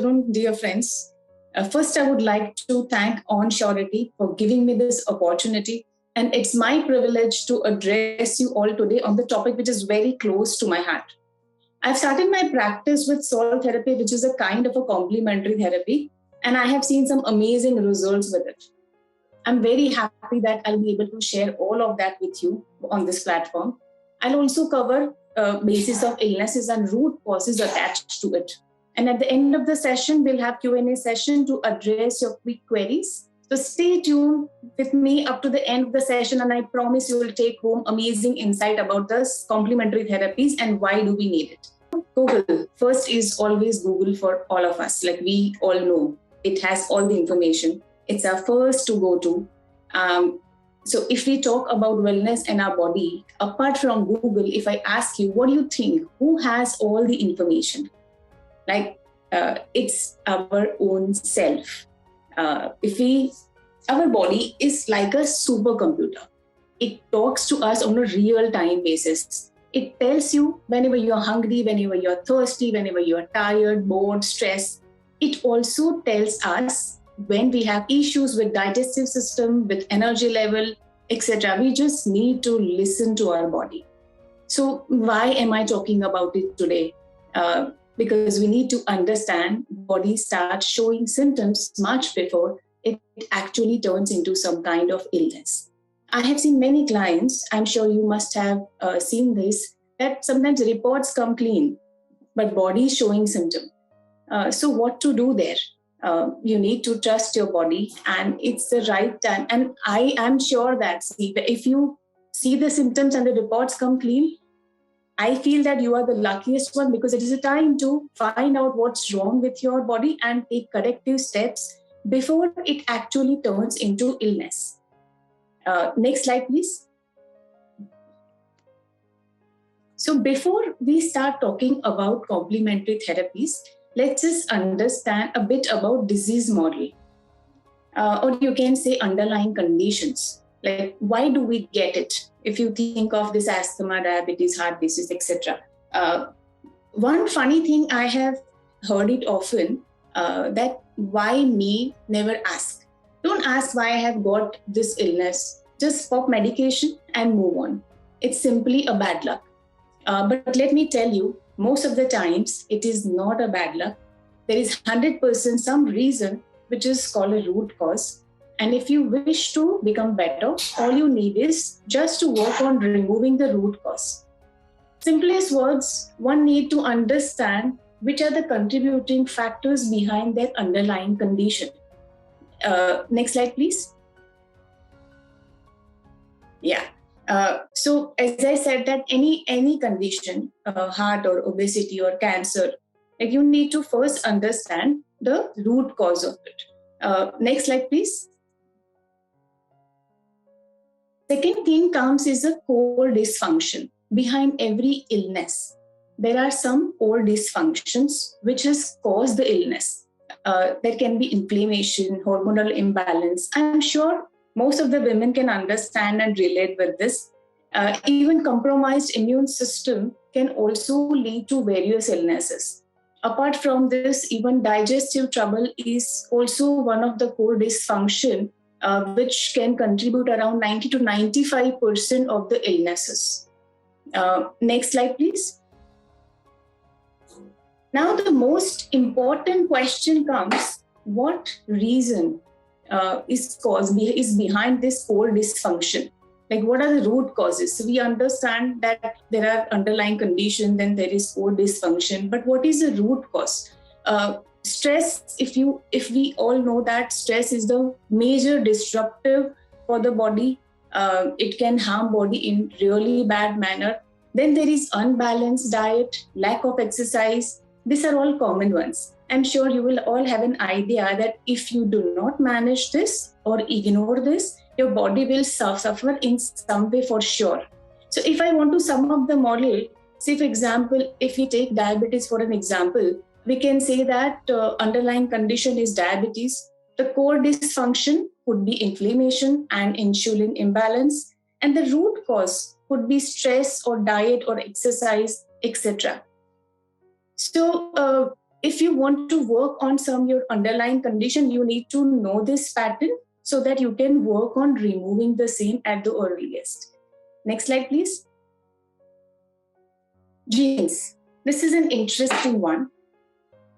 afternoon, dear friends. First, I would like to thank Onsurity for giving me this opportunity. And it's my privilege to address you all today on the topic which is very close to my heart. I've started my practice with soil therapy, which is a kind of a complementary therapy, and I have seen some amazing results with it. I'm very happy that I'll be able to share all of that with you on this platform. I'll also cover basis of illnesses and root causes attached to it. And at the end of the session, we'll have Q&A session to address your quick queries. So stay tuned with me up to the end of the session, and I promise you will take home amazing insight about this complementary therapies and why do we need it. Google. First is always Google for all of us. Like we all know, it has all the information. It's our first to go to. So if we talk about wellness and our body, apart from Google, if I ask you, what do you think? Who has all the information? Like it's our own self. Our body is like a supercomputer. It talks to us on a real-time basis. It tells you whenever you're hungry, whenever you're thirsty, whenever you're tired, bored, stressed. It also tells us when we have issues with digestive system, with energy level, etc. We just need to listen to our body. So why am I talking about it today? Because we need to understand body starts showing symptoms much before it actually turns into some kind of illness. I have seen many clients, I'm sure you must have seen this, that sometimes reports come clean, but body is showing symptom. So what to do there? You need to trust your body, and it's the right time. And I am sure that if you see the symptoms and the reports come clean, I feel that you are the luckiest one, because it is a time to find out what's wrong with your body and take corrective steps before it actually turns into illness. Next slide, please. So before we start talking about complementary therapies, let's just understand a bit about disease model, or you can say underlying conditions. Like, why do we get it? If you think of this asthma, diabetes, heart disease, etc. One funny thing I have heard it often, that why me, never ask. Don't ask why I have got this illness. Just pop medication and move on. It's simply a bad luck. But let me tell you, most of the times it is not a bad luck. There is 100% some reason which is called a root cause. And if you wish to become better, all you need is just to work on removing the root cause. Simplest words, one need to understand which are the contributing factors behind their underlying condition. Next slide, please. Yeah. So as I said, that any condition, heart or obesity or cancer, like you need to first understand the root cause of it. Next slide, please. Second thing comes is a core dysfunction. Behind every illness, there are some core dysfunctions which has caused the illness. There can be inflammation, hormonal imbalance. I'm sure most of the women can understand and relate with this. Even compromised immune system can also lead to various illnesses. Apart from this, even digestive trouble is also one of the core dysfunction, which can contribute around 90 to 95% of the illnesses. Next slide, please. Now, the most important question comes, what reason is behind this core dysfunction? Like, what are the root causes? So we understand that there are underlying conditions, then there is core dysfunction. But what is the root cause? Stress, if we all know that stress is the major disruptive for the body, it can harm body in really bad manner. Then there is unbalanced diet, lack of exercise. These are all common ones. I'm sure you will all have an idea that if you do not manage this or ignore this, your body will suffer in some way for sure. So if I want to sum up the model, say for example, if we take diabetes for an example, we can say that underlying condition is diabetes. The core dysfunction could be inflammation and insulin imbalance, and the root cause could be stress or diet or exercise, etc. So if you want to work on some your underlying condition, you need to know this pattern so that you can work on removing the same at the earliest. Next slide, please. Genes. This is an interesting one.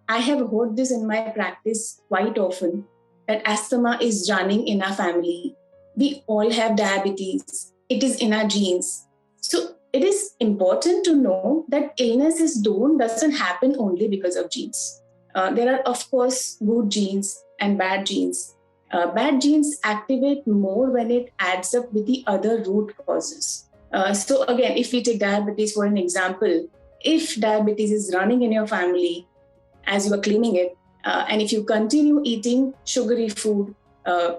I have heard this in my practice quite often, that asthma is running in our family. We all have diabetes. It is in our genes. So it is important to know that illnesses doesn't happen only because of genes. There are, of course, good genes and bad genes. Bad genes activate more when it adds up with the other root causes. So again, if we take diabetes for an example, if diabetes is running in your family, as you are claiming it, and if you continue eating sugary food,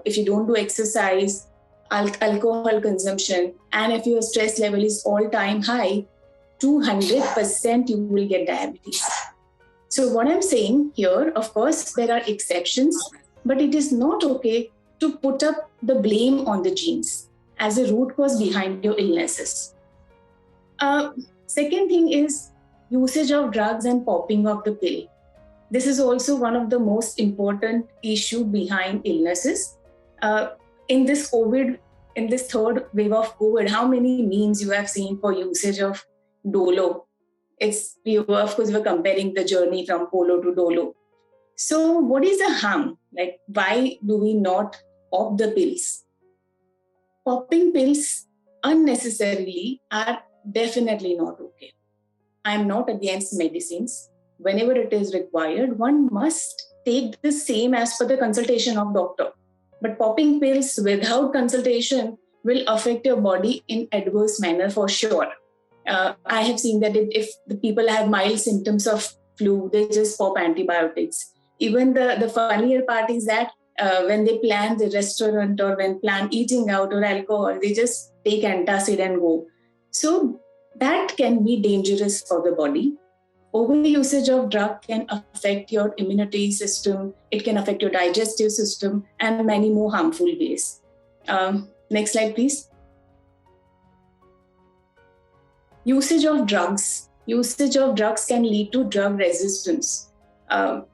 if you don't do exercise, alcohol consumption, and if your stress level is all-time high, 200% you will get diabetes. So what I'm saying here, of course, there are exceptions, but it is not okay to put up the blame on the genes as a root cause behind your illnesses. Second thing is usage of drugs and popping of the pill. This is also one of the most important issue behind illnesses. In this COVID, in this third wave of COVID, how many memes you have seen for usage of Dolo? We were comparing the journey from Polo to Dolo. So what is the harm? Like, why do we not pop the pills? Popping pills unnecessarily are definitely not okay. I'm not against medicines. Whenever it is required, one must take the same as per the consultation of doctor. But popping pills without consultation will affect your body in adverse manner for sure. I have seen that if the people have mild symptoms of flu, they just pop antibiotics. Even the funnier part is that when they plan the restaurant or when plan eating out or alcohol, they just take antacid and go. So that can be dangerous for the body. Overusage of drug can affect your immunity system, it can affect your digestive system, and many more harmful ways. Next slide, please. Usage of drugs. Usage of drugs can lead to drug resistance.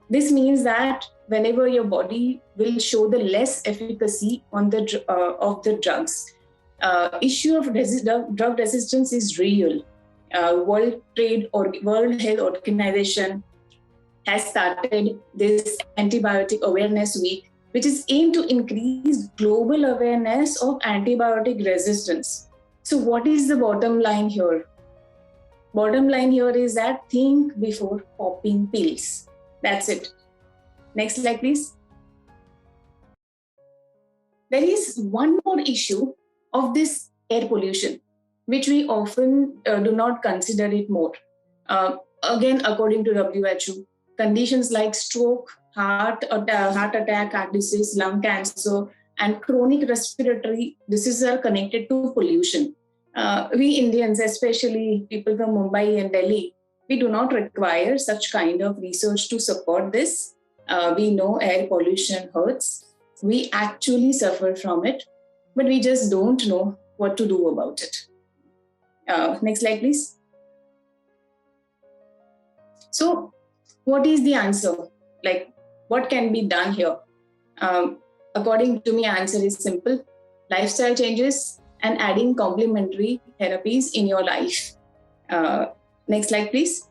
This means that whenever your body will show the less efficacy on of the drugs, issue of drug resistance is real. World Health Organization has started this antibiotic awareness week, which is aimed to increase global awareness of antibiotic resistance. So what is the bottom line here? Bottom line here is that think before popping pills. That's it. Next slide, please. There is one more issue of this air pollution, which we often do not consider it more. Again, according to WHO, conditions like stroke, heart attack, heart disease, lung cancer, and chronic respiratory diseases are connected to pollution. We Indians, especially people from Mumbai and Delhi, we do not require such kind of research to support this. We know air pollution hurts. We actually suffer from it, but we just don't know what to do about it. Next slide, please. So what is the answer? Like, what can be done here? According to me, answer is simple. Lifestyle changes and adding complementary therapies in your life. Next slide, please.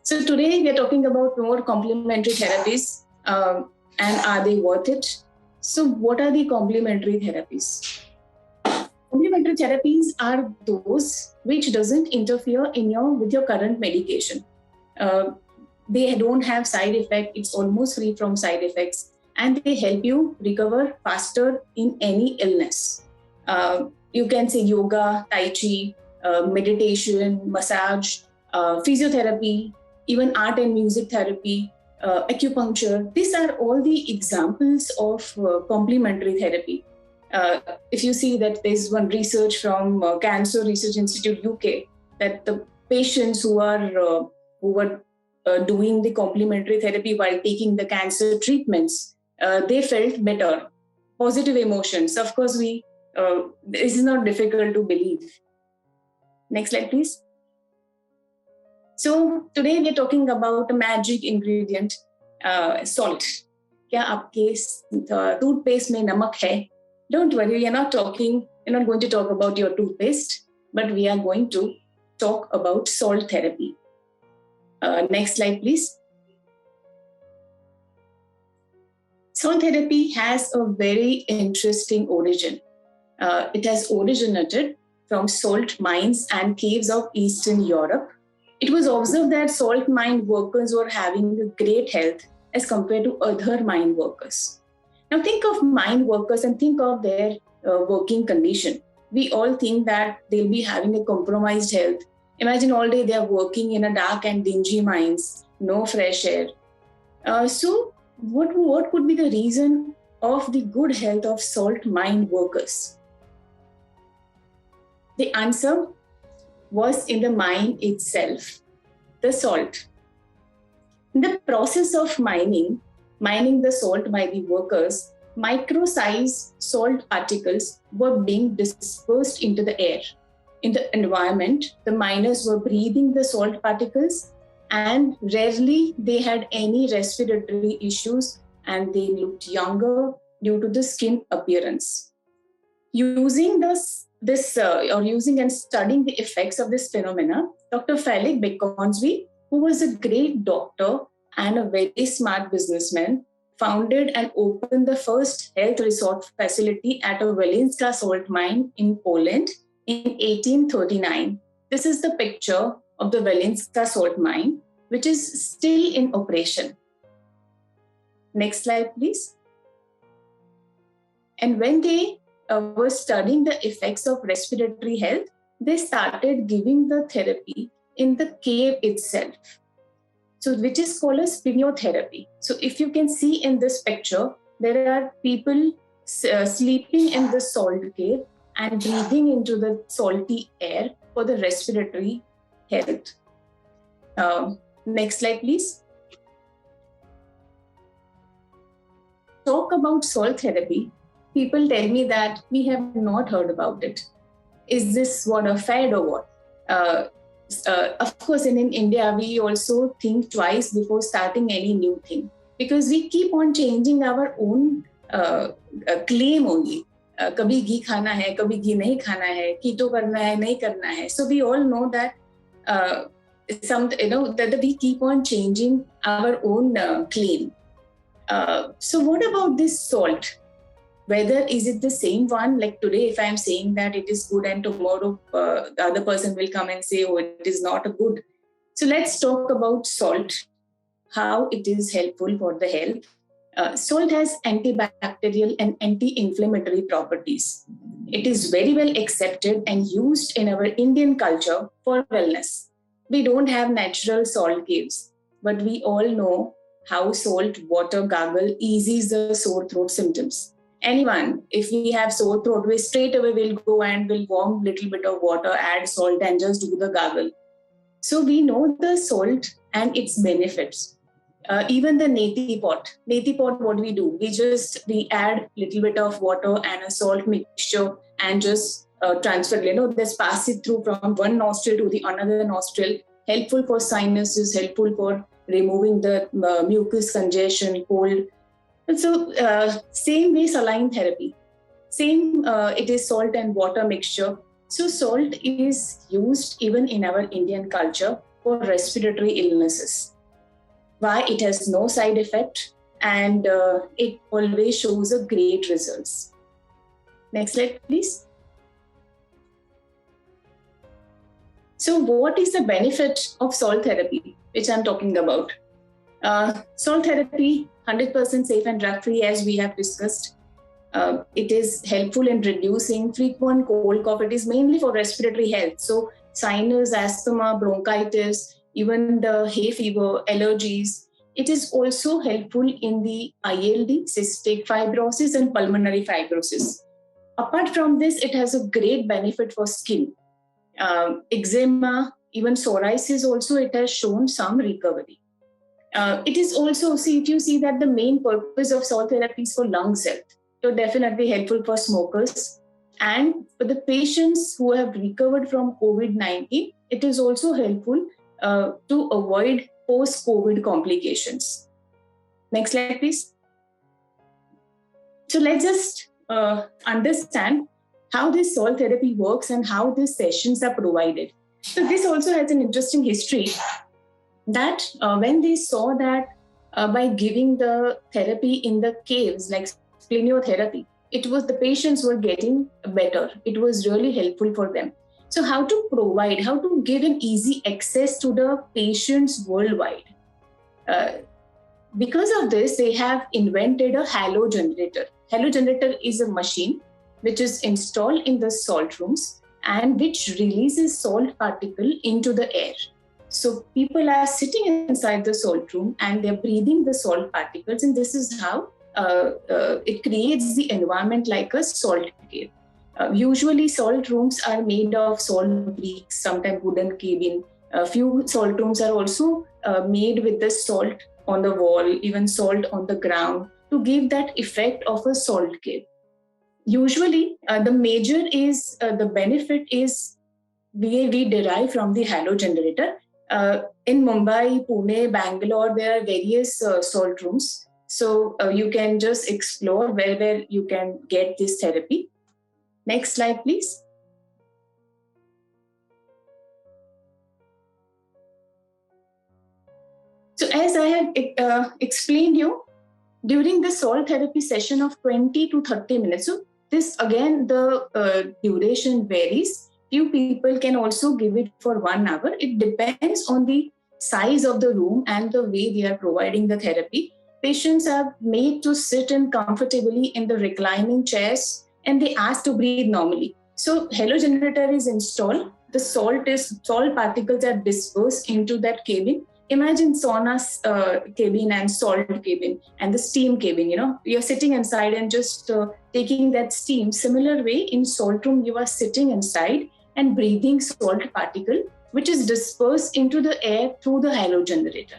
So today we are talking about more complementary therapies and are they worth it? So what are the complementary therapies? Complementary therapies are those which doesn't interfere with your current medication. They don't have side effects. It's almost free from side effects, and they help you recover faster in any illness. You can say yoga, tai chi, meditation, massage, physiotherapy, even art and music therapy, acupuncture. These are all the examples of complementary therapy. If you see that there's one research from Cancer Research Institute UK, that the patients who were doing the complementary therapy while taking the cancer treatments, they felt better, positive emotions. Of course, this is not difficult to believe. Next slide, please. So today we are talking about a magic ingredient, salt. क्या आपके toothpaste में नमक है? Don't worry, we're not going to talk about your toothpaste, but we are going to talk about salt therapy. Next slide, please. Salt therapy has a very interesting origin. It has originated from salt mines and caves of Eastern Europe. It was observed that salt mine workers were having a great health as compared to other mine workers. Now think of mine workers and think of their working condition. We all think that they'll be having a compromised health. Imagine all day they are working in a dark and dingy mines, no fresh air. So what could be the reason of the good health of salt mine workers? The answer was in the mine itself, the salt. In the process of mining the salt by the workers, micro-sized salt particles were being dispersed into the air. In the environment, the miners were breathing the salt particles, and rarely they had any respiratory issues, and they looked younger due to the skin appearance. Using and studying the effects of this phenomena, Dr. Felix Bekonsby, who was a great doctor and a very smart businessman, founded and opened the first health resort facility at a Wielinska salt mine in Poland in 1839. This is the picture of the Wielinska salt mine, which is still in operation. Next slide, please. And when they were studying the effects of respiratory health, they started giving the therapy in the cave itself, so which is called as Speleotherapy. So if you can see in this picture, there are people sleeping in the salt cave and breathing into the salty air for the respiratory health. Next slide, please. Talk about salt therapy. People tell me that we have not heard about it. Is this what a fad or what? Of course, in India, we also think twice before starting any new thing, because we keep on changing our own claim only. कभी घी खाना है, कभी घी नहीं खाना है, कीटो करना है, नहीं करना है. So we all know that that we keep on changing our own claim. So what about this salt? Whether is it the same one, like today if I'm saying that it is good and tomorrow the other person will come and say, oh, it is not good. So let's talk about salt, how it is helpful for the health. Salt has antibacterial and anti-inflammatory properties. It is very well accepted and used in our Indian culture for wellness. We don't have natural salt caves, but we all know how salt water gargle eases the sore throat symptoms. Anyone, if we have sore throat, we straight away will go and will warm little bit of water, add salt and just do the gargle. So we know the salt and its benefits. Even the neti pot, what we do? We add little bit of water and a salt mixture and just transfer, just pass it through from one nostril to the another nostril. Helpful for sinuses, helpful for removing the mucus congestion, cold. So same way saline therapy, same it is salt and water mixture. So salt is used even in our Indian culture for respiratory illnesses. Why? It has no side effect and it always shows a great results. Next slide, please. So what is the benefit of salt therapy, which I'm talking about? Salt therapy, 100% safe and drug-free, as we have discussed. It is helpful in reducing frequent cold cough. It is mainly for respiratory health. So sinus, asthma, bronchitis, even the hay fever, allergies. It is also helpful in the ILD, cystic fibrosis and pulmonary fibrosis. Apart from this, it has a great benefit for skin. Eczema, even psoriasis also, it has shown some recovery. It is also, if you see that the main purpose of salt therapy is for lungs health. So definitely helpful for smokers. And for the patients who have recovered from COVID-19, it is also helpful to avoid post-COVID complications. Next slide, please. So let's just understand how this salt therapy works and how these sessions are provided. So this also has an interesting history that when they saw that by giving the therapy in the caves, like Speleotherapy, it was the patients were getting better. It was really helpful for them. So how to give an easy access to the patients worldwide. Uh, because of this, they have invented a halo generator. Halo generator is a machine which is installed in the salt rooms and which releases salt particle into the air. So people are sitting inside the salt room and they're breathing the salt particles, and this is how it creates the environment like a salt cave. Usually, salt rooms are made of salt bricks, sometimes wooden cabin. A few salt rooms are also made with the salt on the wall, even salt on the ground, to give that effect of a salt cave. Usually, the benefit is we derive from the halo generator. In Mumbai, Pune, Bangalore, there are various salt rooms. So you can just explore where you can get this therapy. Next slide, please. So as I had explained you, during the salt therapy session of 20 to 30 minutes, so this again, the duration varies. Few people can also give it for 1 hour. It depends on the size of the room and the way they are providing the therapy. Patients are made to sit in comfortably in the reclining chairs and they ask to breathe normally. So halo generator is installed. The salt particles are dispersed into that cabin. Imagine sauna cabin and salt cabin and the steam cabin. You're sitting inside and just taking that steam. Similar way, in salt room, you are sitting inside and breathing salt particle, which is dispersed into the air through the halo generator.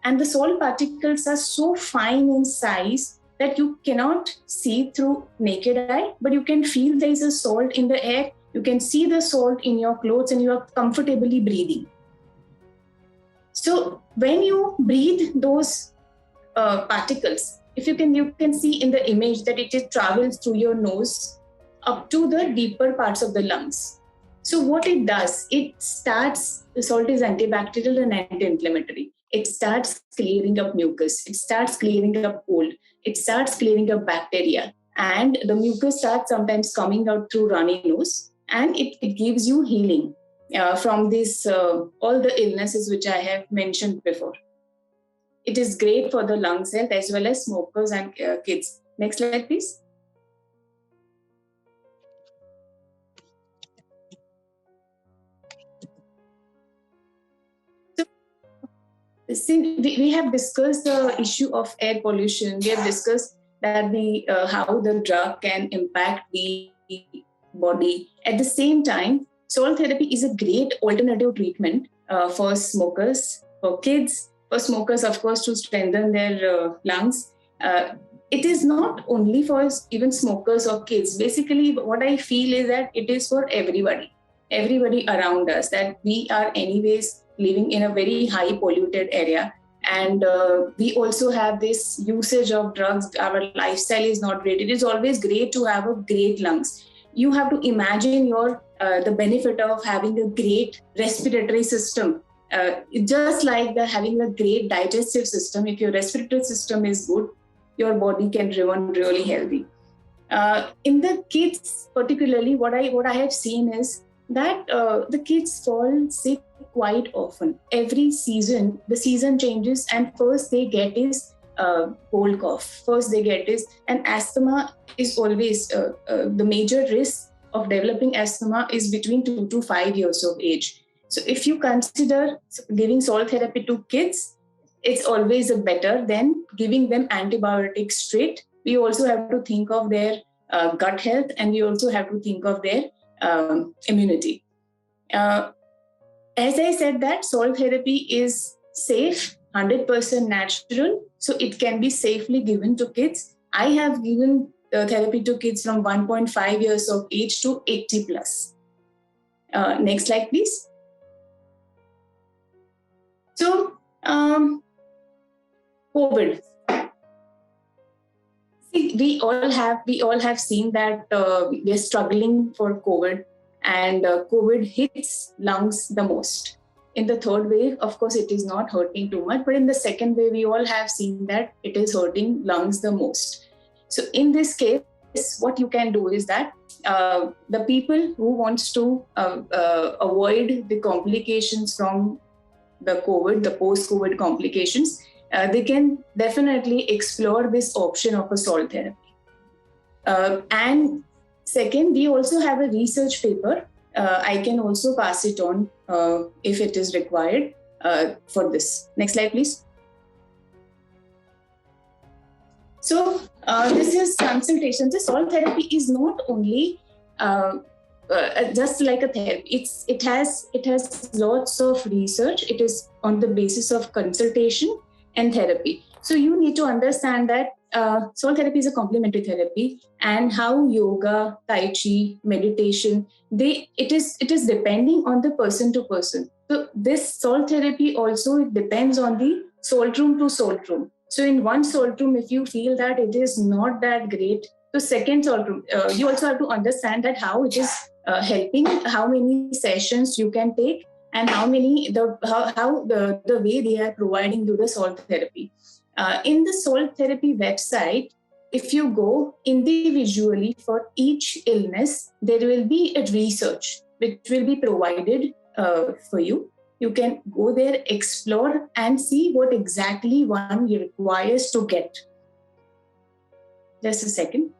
And the salt particles are so fine in size that you cannot see through naked eye, but you can feel there is a salt in the air. You can see the salt in your clothes and you are comfortably breathing. So when you breathe those particles, if you can see in the image that it travels through your nose up to the deeper parts of the lungs. So what it does, the salt is antibacterial and anti-inflammatory. It starts clearing up mucus. It starts clearing up cold. It starts clearing up bacteria. And the mucus starts sometimes coming out through runny nose. And it gives you healing from all the illnesses which I have mentioned before. It is great for the lungs health as well as smokers and kids. Next slide, please. We have discussed the issue of air pollution. We have discussed that how the drug can impact the body. At the same time, salt therapy is a great alternative treatment for smokers, for kids, for smokers, of course, to strengthen their lungs. It is not only for even smokers or kids. Basically, what I feel is that it is for everybody around us, that we are anyways living in a very high polluted area. And we also have this usage of drugs. Our lifestyle is not great. It is always great to have a great lungs. You have to imagine the benefit of having a great respiratory system. Just like having a great digestive system. If your respiratory system is good, your body can remain really healthy. In the kids, particularly, what I have seen is that the kids fall sick quite often. Every season, the season changes, and first they get is cold cough. First they get is, and asthma is always the major risk of developing asthma is between 2 to 5 years of age. So if you consider giving salt therapy to kids, it's always better than giving them antibiotics straight. We also have to think of their gut health, and we also have to think of their immunity. As I said, that salt therapy is safe, 100% natural, so it can be safely given to kids. I have given therapy to kids from 1.5 years of age to 80 plus. Next slide, please. So, COVID. See, we all have seen that we are struggling for COVID, and COVID hits lungs the most. In the third wave, of course, it is not hurting too much, but in the second wave, we all have seen that it is hurting lungs the most. So, in this case, what you can do is that the people who wants to avoid the complications from the COVID, the post-COVID complications, they can definitely explore this option of a salt therapy. And second, we also have a research paper. I can also pass it on if it is required for this. Next slide, please. So this is consultation. The salt therapy is not only just like a therapy. It has lots of research. It is on the basis of consultation and therapy. So you need to understand that salt therapy is a complementary therapy, and how yoga, tai chi, meditation, it is depending on the person to person. So this salt therapy also depends on the salt room to salt room. So in one salt room, if you feel that it is not that great, so second salt room, you also have to understand that how it is helping, how many sessions you can take, and how the way they are providing you the salt therapy. In the salt therapy website, if you go individually for each illness, there will be a research which will be provided for you. You can go there, explore, and see what exactly one requires to get. Just a second.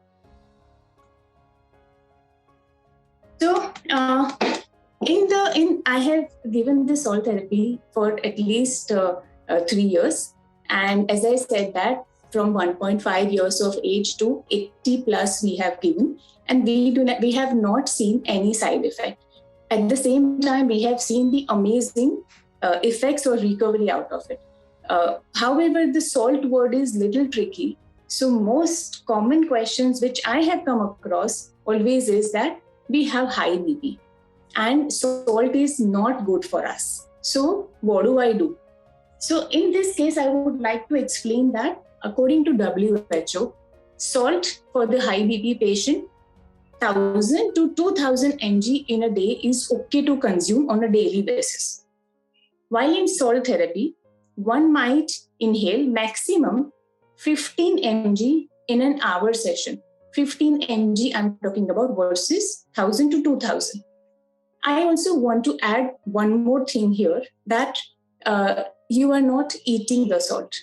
So, I have given the salt therapy for at least 3 years. And as I said that from 1.5 years of age to 80 plus we have given, and we have not seen any side effect. At the same time, we have seen the amazing effects or recovery out of it. However, the salt word is little tricky. So most common questions which I have come across always is that we have high BP and salt is not good for us. So what do I do? So in this case, I would like to explain that according to WHO, salt for the high BP patient, 1,000 to 2,000 mg in a day is okay to consume on a daily basis. While in salt therapy, one might inhale maximum 15 mg in an hour session. 15 mg I'm talking about versus 1,000 to 2,000. I also want to add one more thing here, that you are not eating the salt.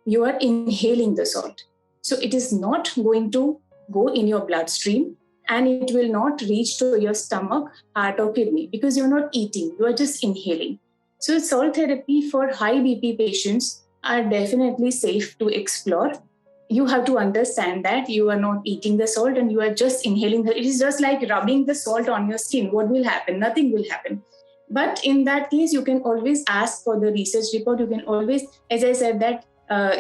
You are inhaling the salt. So it is not going to go in your bloodstream, and it will not reach to your stomach, heart or kidney, because you're not eating, you are just inhaling. So salt therapy for high BP patients are definitely safe to explore. You have to understand that you are not eating the salt and you are just inhaling. It is just like rubbing the salt on your skin. What will happen? Nothing will happen. But in that case, you can always ask for the research report. You can always, as I said, that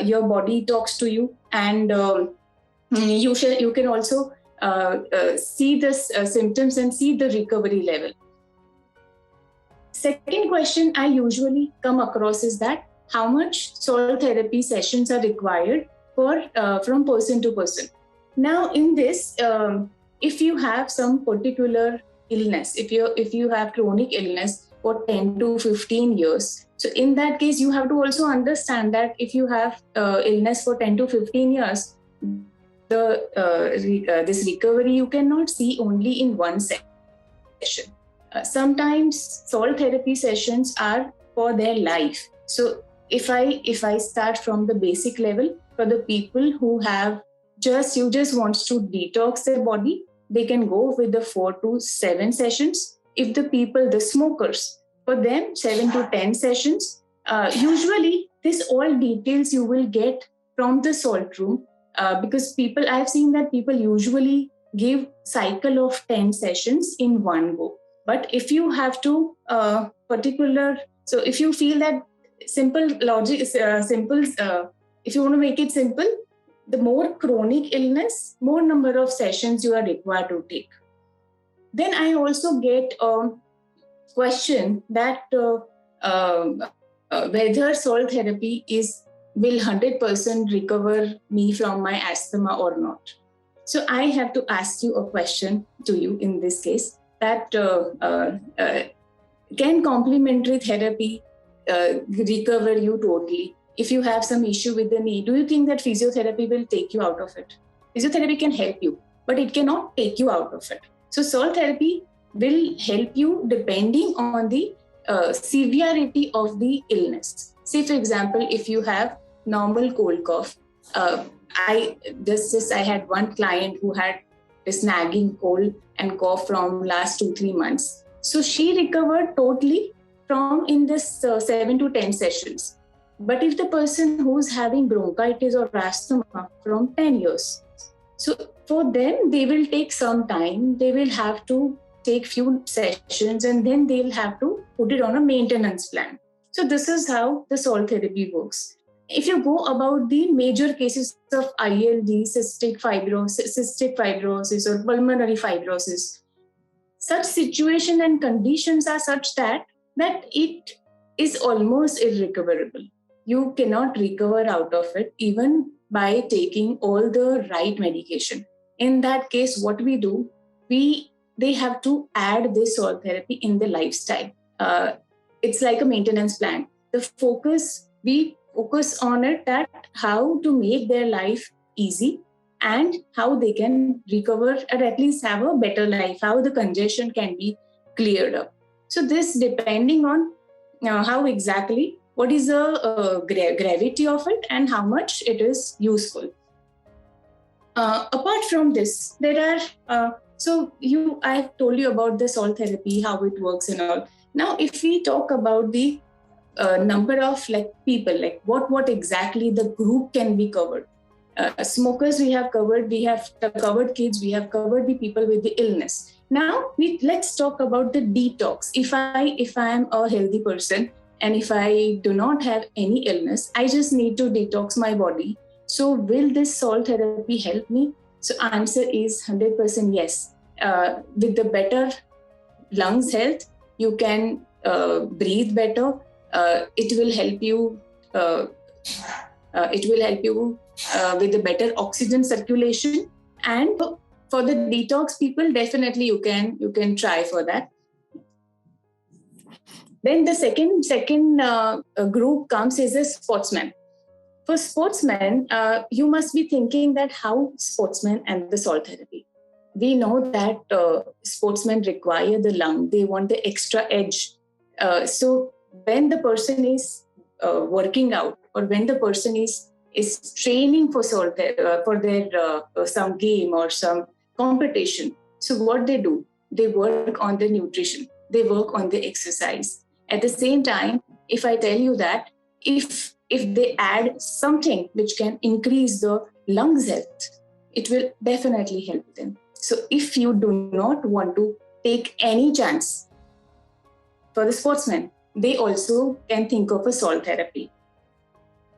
your body talks to you, and you can also see the symptoms and see the recovery level. Second question I usually come across is that how much salt therapy sessions are required from person to person. Now in this, if you have some particular illness, if you have chronic illness for 10 to 15 years, so in that case you have to also understand that if you have illness for 10 to 15 years, this recovery you cannot see only in one session. Sometimes salt therapy sessions are for their life. So if I start from the basic level, for the people who have just wants to detox their body, they can go with the 4 to 7 sessions. If the people, the smokers, for them 7 to 10 sessions. Usually this all details you will get from the salt room, because I've seen that people usually give cycle of 10 sessions in one go. But if you have to so if you feel that simple logic is if you want to make it simple, the more chronic illness, more number of sessions you are required to take. Then I also get a question that whether salt therapy will 100% recover me from my asthma or not. So I have to ask you a question to you in this case, that can complementary therapy recover you totally? If you have some issue with the knee, do you think that physiotherapy will take you out of it? Physiotherapy can help you, but it cannot take you out of it. So salt therapy will help you depending on the severity of the illness. Say, for example, if you have normal cold cough, I had one client who had this nagging cold and cough from last 2-3 months. So she recovered totally from in this 7 to 10 sessions. But if the person who's having bronchitis or asthma from 10 years, so for them, they will take some time. They will have to take few sessions and then they'll have to put it on a maintenance plan. So this is how the salt therapy works. If you go about the major cases of ILD, cystic fibrosis or pulmonary fibrosis, such situation and conditions are such that it is almost irrecoverable. You cannot recover out of it even by taking all the right medication. In that case, what we do, they have to add this salt therapy in the lifestyle. It's like a maintenance plan. We focus on it, that how to make their life easy and how they can recover or at least have a better life, how the congestion can be cleared up. So this depending on how exactly, what is the gravity of it and how much it is useful. Apart from this, there are, I've told you about the salt therapy, how it works and all. Now, if we talk about the number of people, what exactly the group can be covered. Smokers we have covered kids, we have covered the people with the illness. Now let's talk about the detox. If I am a healthy person and if I do not have any illness, I just need to detox my body. So will this salt therapy help me? So answer is 100% yes. With the better lungs health, you can breathe better. It will help you. With the better oxygen circulation, and for the detox people, definitely you can try for that. Then the second group comes is a sportsman. For sportsmen, you must be thinking that how sportsmen and the salt therapy. We know that sportsmen require the lung; they want the extra edge. So when the person is working out, or when the person is training for their some game or some competition, so what they do, they work on the nutrition, they work on the exercise. At the same time, if I tell you that if they add something which can increase the lungs health, it will definitely help them. So if you do not want to take any chance, for the sportsmen, they also can think of a salt therapy.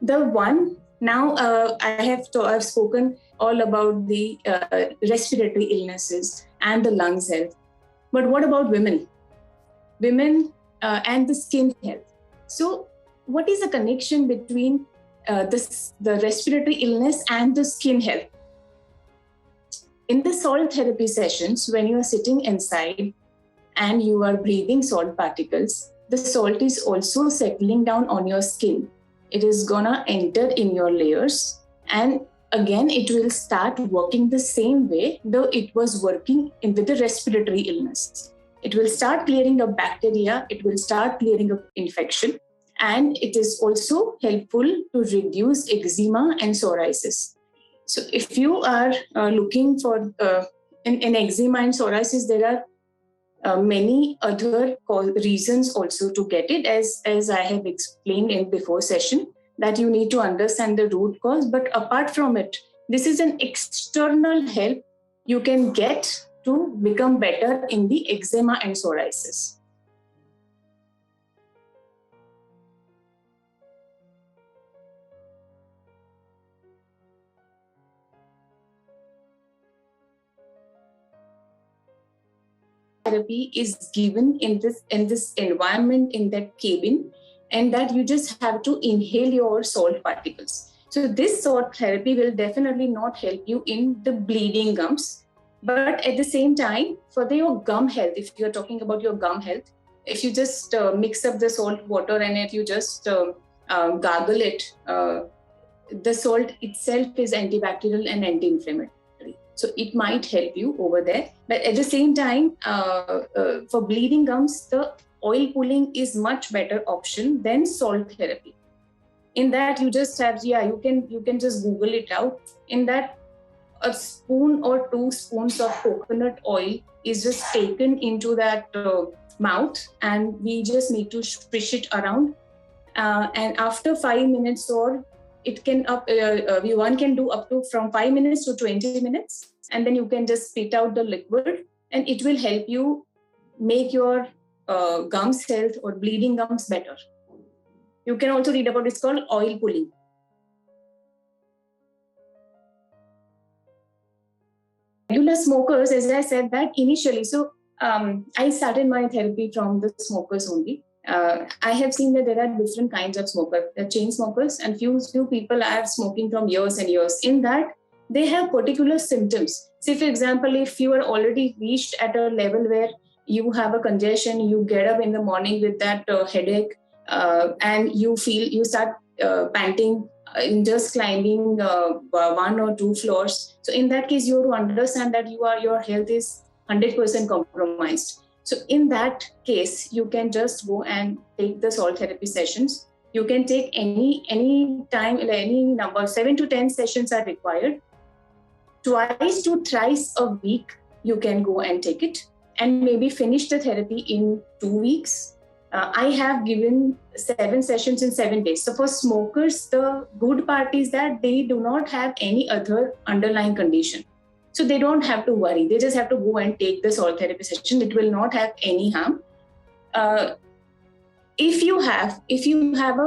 The one now I've spoken all about the respiratory illnesses and the lungs health. But what about women? Women and the skin health. So what is the connection between the respiratory illness and the skin health? In the salt therapy sessions, when you are sitting inside and you are breathing salt particles, the salt is also settling down on your skin. It is gonna enter in your layers, and again it will start working the same way though it was working with the respiratory illness. It will start clearing up bacteria, it will start clearing up infection, and it is also helpful to reduce eczema and psoriasis. So if you are looking for in eczema and psoriasis, there are many other reasons also to get it, as I have explained in before session, that you need to understand the root cause. But apart from it, this is an external help you can get to become better in the eczema and psoriasis. Therapy is given in this environment, in that cabin, and that you just have to inhale your salt particles. So this salt therapy will definitely not help you in the bleeding gums, but at the same time, for your gum health, if you're talking about your gum health, if you just mix up the salt water and if you just gargle it, the salt itself is antibacterial and anti-inflammatory. So it might help you over there. But at the same time, for bleeding gums, the oil pulling is much better option than salt therapy. In that, you just have, you can just Google it out. In that, a spoon or 2 spoons of coconut oil is just taken into that mouth, and we just need to swish it around. And after 5 minutes, or it can one can do up to from 5 minutes to 20 minutes, and then you can just spit out the liquid, and it will help you make your gums health or bleeding gums better. You can also read about, it's called oil pulling. Regular smokers, as I said that initially, so I started my therapy from the smokers only. I have seen that there are different kinds of smokers. There are chain smokers, and few people are smoking from years and years. In that, they have particular symptoms. Say, for example, if you are already reached at a level where you have a congestion, you get up in the morning with that headache, and you start panting in just climbing 1 or 2 floors. So in that case, you have to understand that your health is 100% compromised. So in that case, you can just go and take the salt therapy sessions. You can take any time, any number, 7 to 10 sessions are required. Twice to thrice a week, you can go and take it, and maybe finish the therapy in 2 weeks. I have given 7 sessions in 7 days. So for smokers, the good part is that they do not have any other underlying condition. So they don't have to worry. They just have to go and take the salt therapy session. It will not have any harm. If you have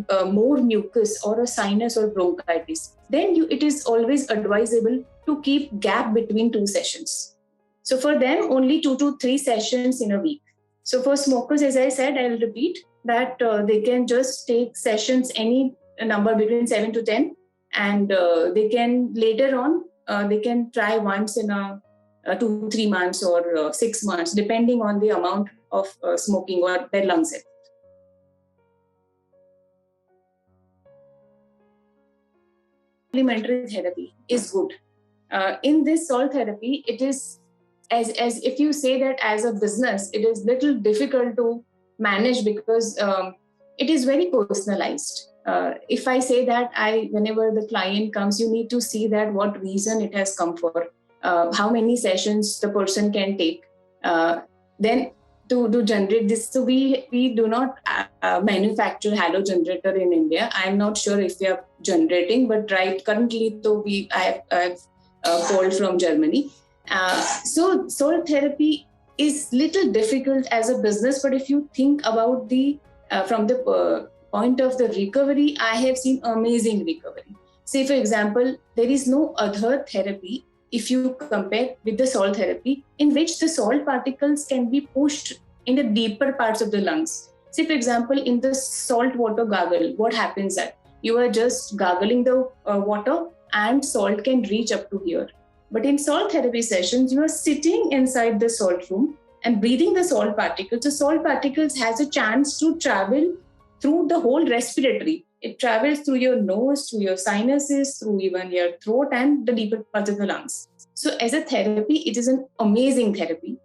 a more mucus or a sinus or bronchitis, then it is always advisable to keep gap between 2 sessions. So for them, only 2 to 3 sessions in a week. So for smokers, as I said, I'll repeat that they can just take sessions, any number between 7 to 10, and they can later on, they can try once in 2-3 months or 6 months, depending on the amount of smoking or their lungs health. Complementary therapy is good. In this salt therapy, it is as if you say that as a business, it is little difficult to manage because it is very personalized. If I say that whenever the client comes, you need to see that what reason it has come for, how many sessions the person can take, then to generate this. So we do not manufacture halo generator in India. I'm not sure if we are generating, but currently, I have called from Germany. So salt therapy is little difficult as a business, but if you think about from the point of the recovery, I have seen amazing recovery. Say, for example, there is no other therapy, if you compare with the salt therapy, in which the salt particles can be pushed in the deeper parts of the lungs. Say, for example, in the salt water gargle, what happens that you are just gargling the water and salt can reach up to here. But in salt therapy sessions, you are sitting inside the salt room and breathing the salt particles. The salt particles has a chance to travel through the whole respiratory. It travels through your nose, through your sinuses, through even your throat and the deeper parts of the lungs. So as a therapy, it is an amazing therapy.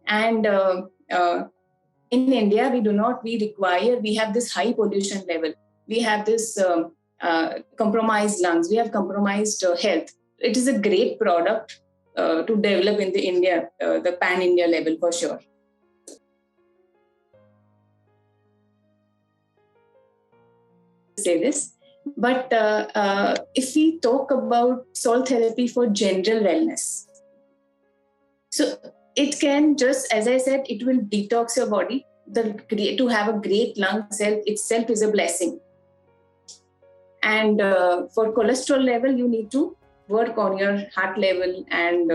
And in India, we have this high pollution level. We have this compromised lungs. We have compromised health. It is a great product to develop in the pan-India level for sure. Say this, but if we talk about salt therapy for general wellness, so it can just, as I said, it will detox your body. To have a great lung health itself is a blessing. And for cholesterol level, you need to work on your heart level and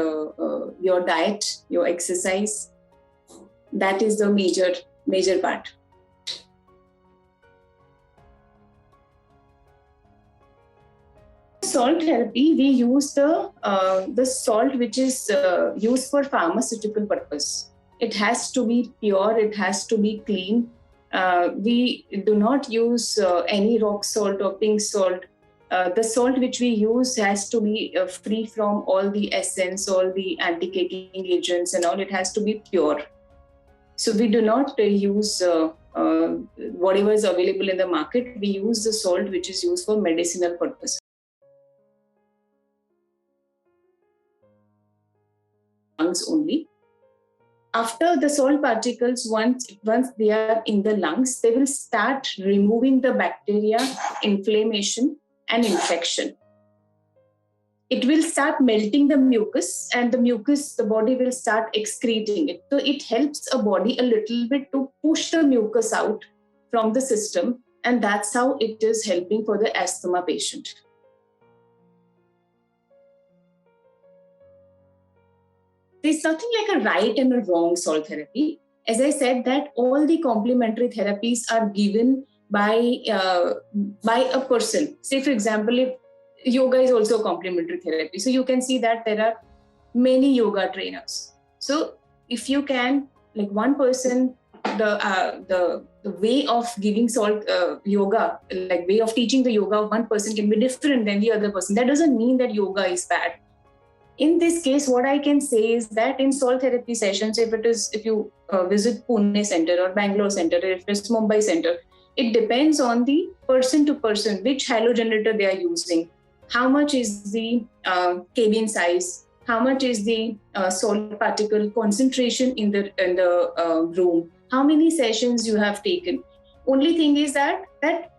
your diet, your exercise. That is the major part. salt therapy, we use the salt which is used for pharmaceutical purpose. It has to be pure. It has to be clean. We do not use any rock salt or pink salt. The salt which we use has to be free from all the essence, all the anti-caking agents and all. It has to be pure. So we do not use whatever is available in the market. We use the salt which is used for medicinal purpose. Lungs only. After the salt particles, once they are in the lungs, they will start removing the bacteria, inflammation, and infection. It will start melting the mucus, and the body will start excreting it. So it helps a body a little bit to push the mucus out from the system, and that's how it is helping for the asthma patient. There's nothing like a right and a wrong salt therapy. As I said, that all the complementary therapies are given by a person. Say, for example, if yoga is also complementary therapy, so you can see that there are many yoga trainers. So if you can, like one person, the way of giving salt yoga, like way of teaching the yoga of one person can be different than the other person. That doesn't mean that yoga is bad. In this case, what I can say is that in salt therapy sessions, if you visit Pune center or Bangalore center, or if it's Mumbai center, it depends on the person to person, which halo generator they are using, how much is the cabin size, how much is the salt particle concentration in the room, how many sessions you have taken. Only thing is that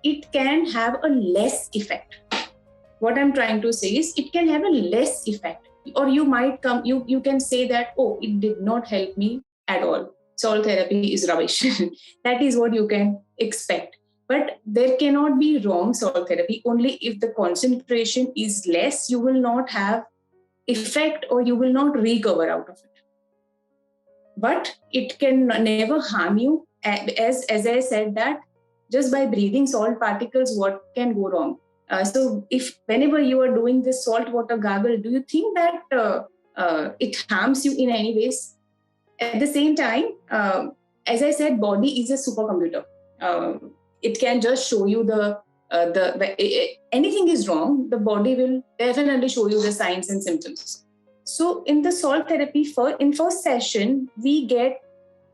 it can have a less effect. What I'm trying to say is it can have a less effect. Or you might you can say that, oh, it did not help me at all. Salt therapy is rubbish. That is what you can expect. But there cannot be wrong salt therapy. Only if the concentration is less, you will not have effect or you will not recover out of it. But it can never harm you. As I said that just by breathing salt particles, what can go wrong? So if whenever you are doing this salt water gargle, do you think that it harms you in any ways? At the same time, as I said, body is a supercomputer. It can just show you anything is wrong, the body will definitely show you the signs and symptoms. So in the salt therapy, in first session, we get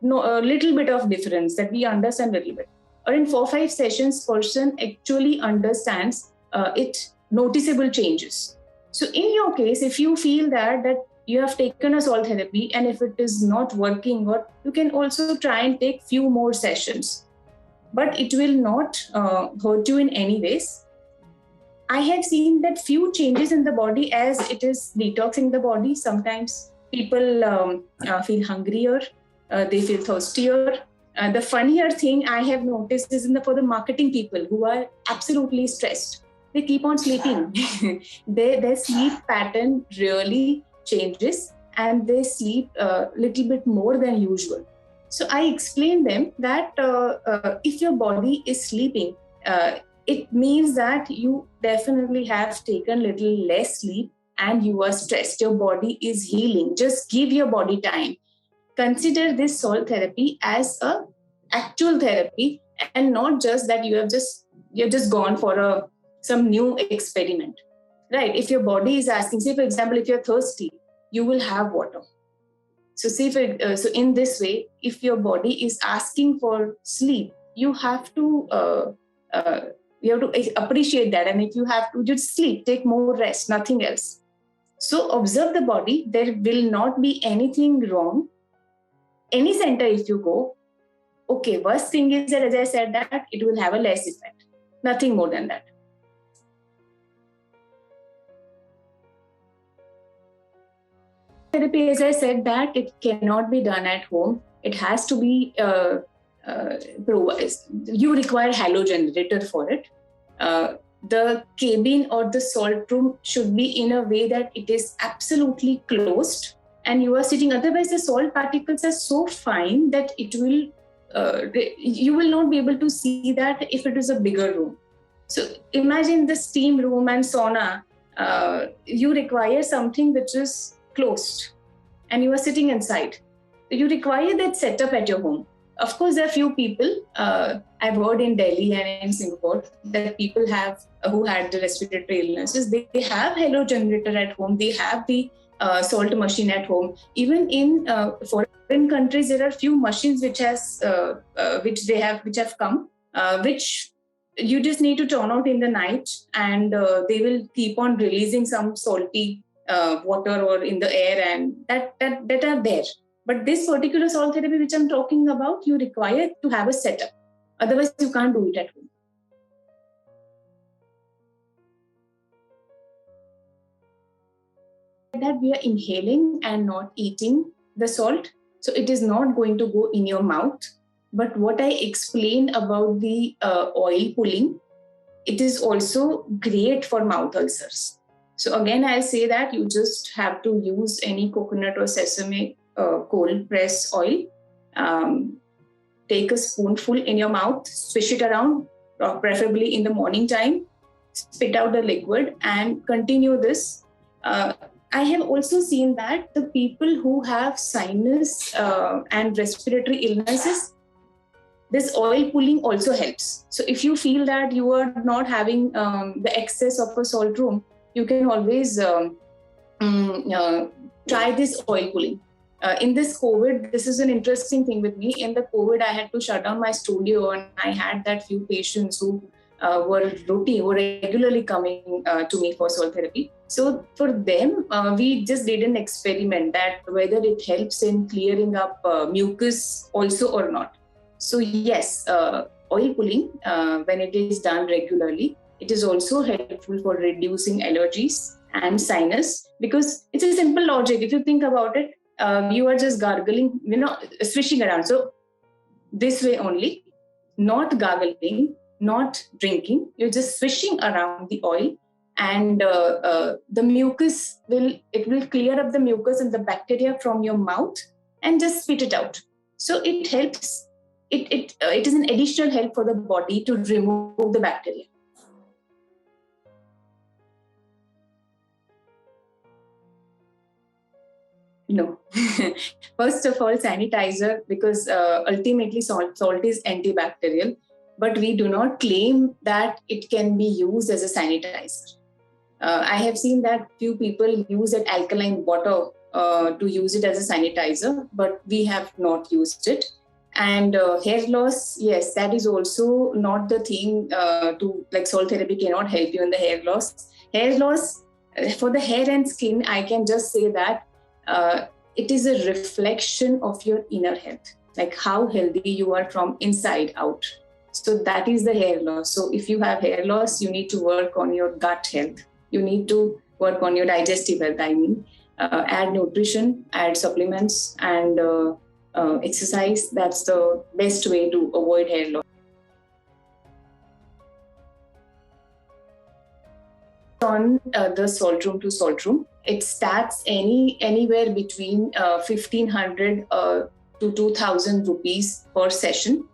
a little bit of difference that we understand a little bit. Or in 4-5 sessions, person actually understands noticeable changes. So in your case, if you feel that you have taken a salt therapy and if it is not working, or you can also try and take few more sessions, but it will not hurt you in any ways. I have seen that few changes in the body as it is detoxing the body. Sometimes people feel hungrier, they feel thirstier. The funnier thing I have noticed is for the marketing people who are absolutely stressed, they keep on sleeping. Their sleep pattern really changes and they sleep a little bit more than usual. So I explain them that if your body is sleeping, it means that you definitely have taken little less sleep and you are stressed. Your body is healing. Just give your body time. Consider this salt therapy as a actual therapy and not just that you're just gone for some new experiment, right? If your body is asking, say for example, if you're thirsty, you will have water. So so in this way, if your body is asking for sleep, you have to appreciate that, and if you have to just sleep, take more rest, nothing else. So observe the body. There will not be anything wrong. Any center if you go, okay, worst thing is that, as I said, that it will have a less effect. Nothing more than that. Therapy, as I said, that it cannot be done at home. It has to be you require halo generator for it. The cabin or the salt room should be in a way that it is absolutely closed and you are sitting. Otherwise, the salt particles are so fine that it will you will not be able to see that if it is a bigger room. So imagine the steam room and sauna. you require something which is closed and you are sitting inside. You require that setup at your home. Of course, there are few people, I've heard in Delhi and in Singapore, that people have who had the respiratory illnesses, they have halo generator at home, they have the salt machine at home. Even in foreign countries, there are few machines which have come, which you just need to turn out in the night, and they will keep on releasing some salty water or in the air, and that are there. But this particular salt therapy which I'm talking about, you require to have a setup. Otherwise, you can't do it at home. That we are inhaling and not eating the salt. So it is not going to go in your mouth. But what I explained about the oil pulling, it is also great for mouth ulcers. So again, I'll say that you just have to use any coconut or sesame cold press oil. Take a spoonful in your mouth, swish it around, preferably in the morning time, spit out the liquid and continue this. I have also seen that the people who have sinus and respiratory illnesses, this oil pulling also helps. So if you feel that you are not having the excess of a salt room, you can always try this oil pulling. In this COVID, this is an interesting thing with me. In the COVID, I had to shut down my studio, and I had that few patients who were regularly coming to me for salt therapy. So for them, we just did an experiment that whether it helps in clearing up mucus also or not. So yes, oil pulling, when it is done regularly, it is also helpful for reducing allergies and sinus, because it's a simple logic. If you think about it, you are just gargling, swishing around. So this way only, not gargling, not drinking, you're just swishing around the oil, and the mucus will clear up the mucus and the bacteria from your mouth and just spit it out. So it helps. It is an additional help for the body to remove the bacteria. No. First of all, sanitizer, because ultimately salt is antibacterial, but we do not claim that it can be used as a sanitizer. I have seen that few people use that alkaline water to use it as a sanitizer, but we have not used it. And hair loss, yes, that is also not the thing like salt therapy cannot help you in the hair loss. Hair loss, for the hair and skin, I can just say that it is a reflection of your inner health, like how healthy you are from inside out. So that is the hair loss. So if you have hair loss, you need to work on your gut health. You need to work on your digestive health. Add nutrition, add supplements, and exercise. That's the best way to avoid hair loss. On the salt room to salt room, it starts anywhere between 1,500 to 2,000 rupees per session.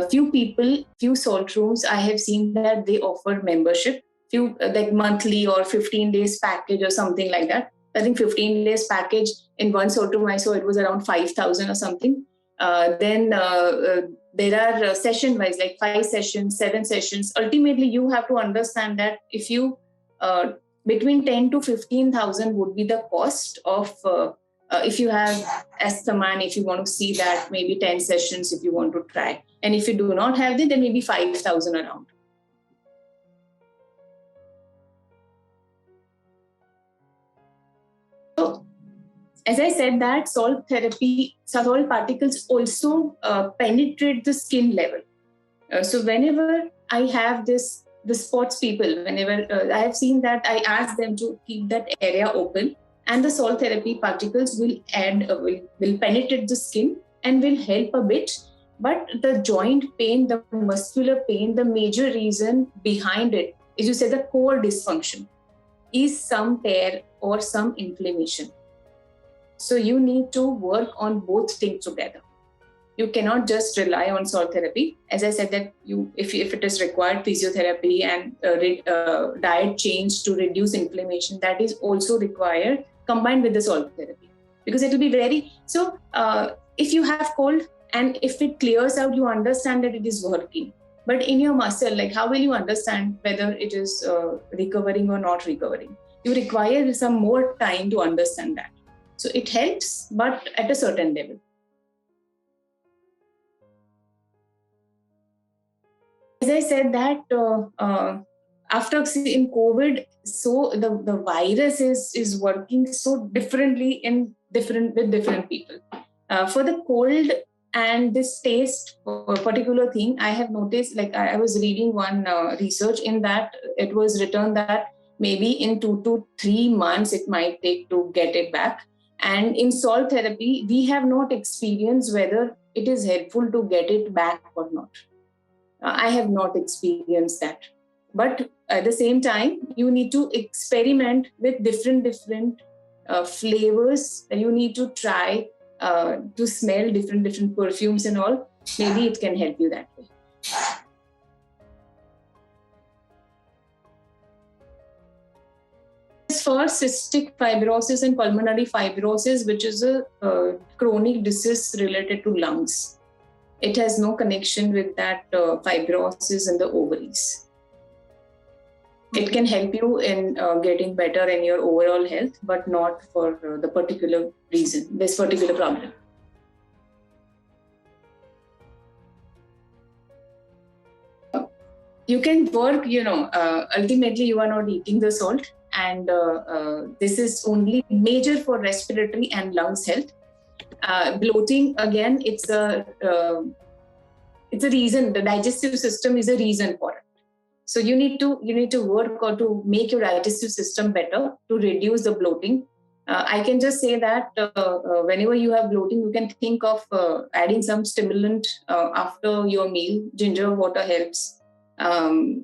Few salt rooms, I have seen that they offer membership, like monthly or 15 days package or something like that. I think 15 days package in one salt room, I saw it was around 5,000 or something. Then there are session wise, like 5 sessions, 7 sessions. Ultimately, you have to understand that if you between 10 to 15,000 would be the cost of if you have asthma, and if you want to see that, maybe 10 sessions if you want to try. And if you do not have it, then maybe 5,000 around. So, as I said, that salt therapy, salt particles also penetrate the skin level. So whenever I have the spots people, whenever I have seen that, I ask them to keep that area open, and the salt therapy particles will penetrate the skin and will help a bit. But the joint pain, the muscular pain, the major reason behind it is, you say, the core dysfunction is some tear or some inflammation. So you need to work on both things together. You cannot just rely on salt therapy. As I said, that if it is required, physiotherapy and diet change to reduce inflammation, that is also required combined with the salt therapy, because it will be very so. If you have cold and if it clears out, you understand that it is working. But in your muscle, like how will you understand whether it is recovering or not recovering? You require some more time to understand that. So it helps, but at a certain level. As I said that after in COVID, so the virus is working so differently with different people. For the cold and this taste particular thing, I have noticed, like I was reading one research in that it was written that maybe in 2 to 3 months it might take to get it back. And in salt therapy, we have not experienced whether it is helpful to get it back or not. I have not experienced that. But at the same time, you need to experiment with different flavors. You need to try to smell different perfumes and all. Maybe it can help you that way. For cystic fibrosis and pulmonary fibrosis, which is a chronic disease related to lungs. It has no connection with that fibrosis in the ovaries. It can help you in getting better in your overall health, but not for the particular reason, this particular problem. You can work, ultimately you are not eating the salt, and this is only major for respiratory and lungs health. Bloating, again, it's a reason. The digestive system is a reason for it. So you need to work or to make your digestive system better to reduce the bloating. I can just say that whenever you have bloating, you can think of adding some stimulant after your meal. Ginger water helps, and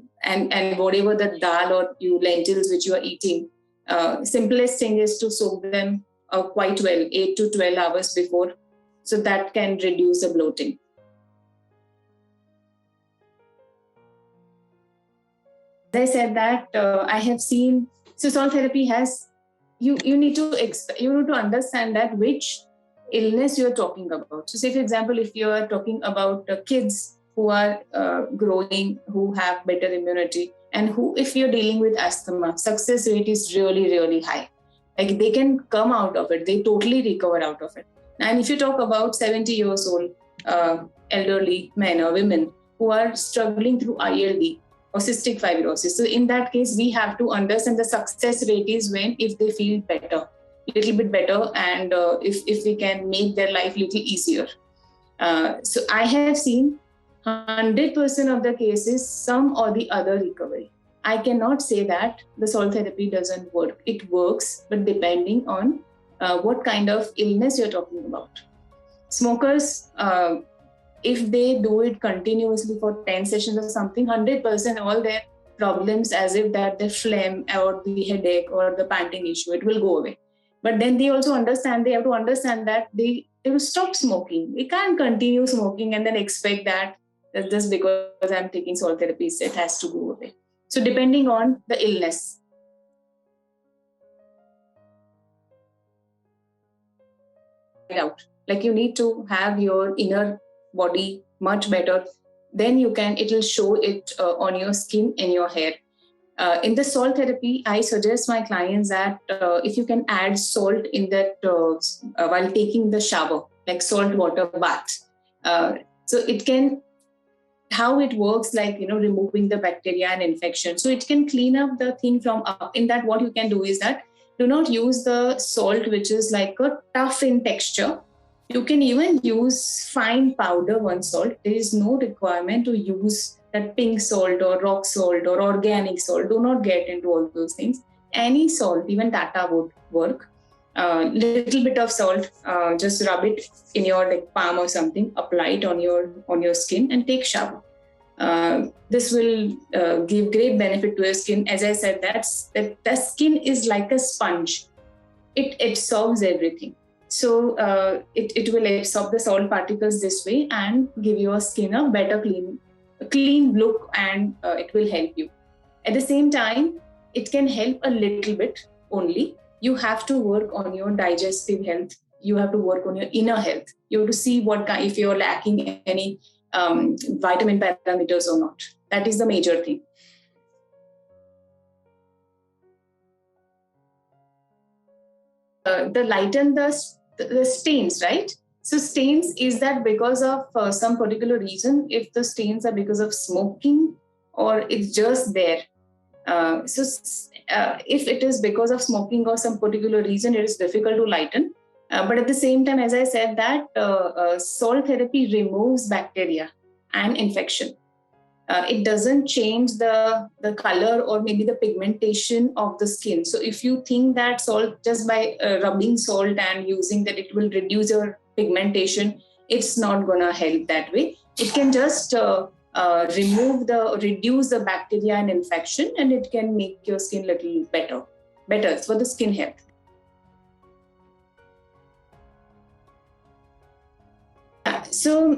whatever the dal or lentils which you are eating. Simplest thing is to soak them quite well, 8 to 12 hours before. So that can reduce the bloating. As I said that I have seen, so salt therapy has, you need to understand that which illness you're talking about. So say, for example, if you are talking about kids who are growing, who have better immunity, and if you're dealing with asthma, success rate is really, really high. Like they can come out of it, they totally recover out of it. And if you talk about 70 years old elderly men or women who are struggling through ILD or cystic fibrosis, so in that case, we have to understand the success rate is if they feel better, little bit better, and if we can make their life a little easier. So I have seen 100% of the cases, some or the other recovery. I cannot say that the salt therapy doesn't work. It works, but depending on what kind of illness you're talking about. Smokers, if they do it continuously for 10 sessions or something, 100% all their problems, as if that the phlegm or the headache or the panting issue, it will go away. But then they have to understand that they will stop smoking. We can't continue smoking and then expect that just because I'm taking salt therapy, it has to go away. So depending on the illness. Out. Like you need to have your inner body much better. Then it will show it on your skin and your hair. In the salt therapy, I suggest my clients that if you can add salt in that while taking the shower, like salt water bath. So it can, how it works, like, removing the bacteria and infection. So it can clean up the thing from up. In that, what you can do is that do not use the salt, which is like a tough in texture. You can even use fine powder one salt. There is no requirement to use that pink salt or rock salt or organic salt. Do not get into all those things. Any salt, even Tata would work. Little bit of salt, just rub it in your palm or something, apply it on your skin and take shower. This will give great benefit to your skin. As I said, that the skin is like a sponge. It absorbs everything. So it will absorb the salt particles this way and give your skin a better clean look, and it will help you. At the same time, it can help a little bit only. You have to work on your digestive health. You have to work on your inner health. You have to see if you're lacking any vitamin parameters or not. That is the major thing. The lighten the stains, right? So stains, is that because of some particular reason? If the stains are because of smoking, or it's just there. If it is because of smoking or some particular reason, it is difficult to lighten. But at the same time, as I said, that salt therapy removes bacteria and infection. It doesn't change the color or maybe the pigmentation of the skin. So if you think that salt, just by rubbing salt and using that, it will reduce your pigmentation, it's not going to help that way. It can just reduce the bacteria and infection, and it can make your skin little better for the skin health. So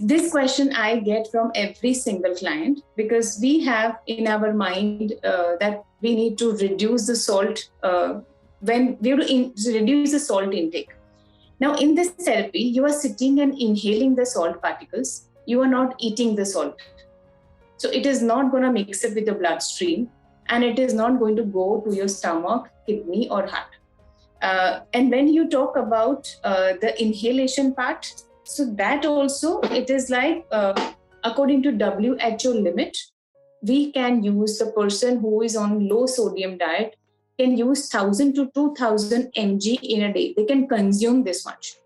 this question I get from every single client, because we have in our mind that we need to reduce the salt when we have to reduce the salt intake. Now, in this therapy, you are sitting and inhaling the salt particles. You are not eating the salt. So it is not going to mix it with the bloodstream, and it is not going to go to your stomach, kidney, or heart. And when you talk about the inhalation part, so that also, it is like, according to WHO limit, we can use, the person who is on low sodium diet can use 1000 to 2000 mg in a day. They can consume this much.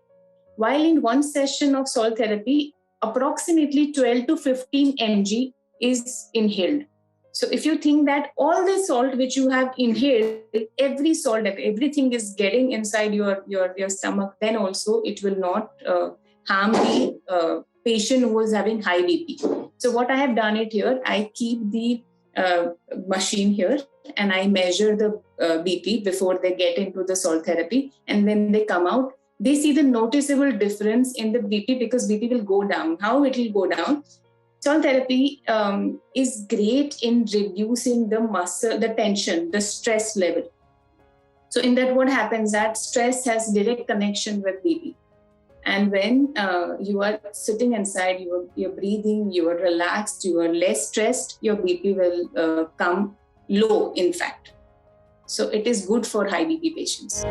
While in one session of salt therapy, approximately 12 to 15 mg is inhaled. So if you think that all the salt which you have inhaled, every salt, everything is getting inside your stomach, then also it will not harm the patient who is having high BP. So what I have done it here, I keep the machine here and I measure the BP before they get into the salt therapy. And when they come out, they see the noticeable difference in the BP, because BP will go down. How it will go down? Salt therapy is great in reducing the muscle, the tension, the stress level. So in that, what happens, that stress has direct connection with BP. And when you are sitting inside, you're breathing, you are relaxed, you are less stressed, your BP will come low, in fact. So it is good for high BP patients.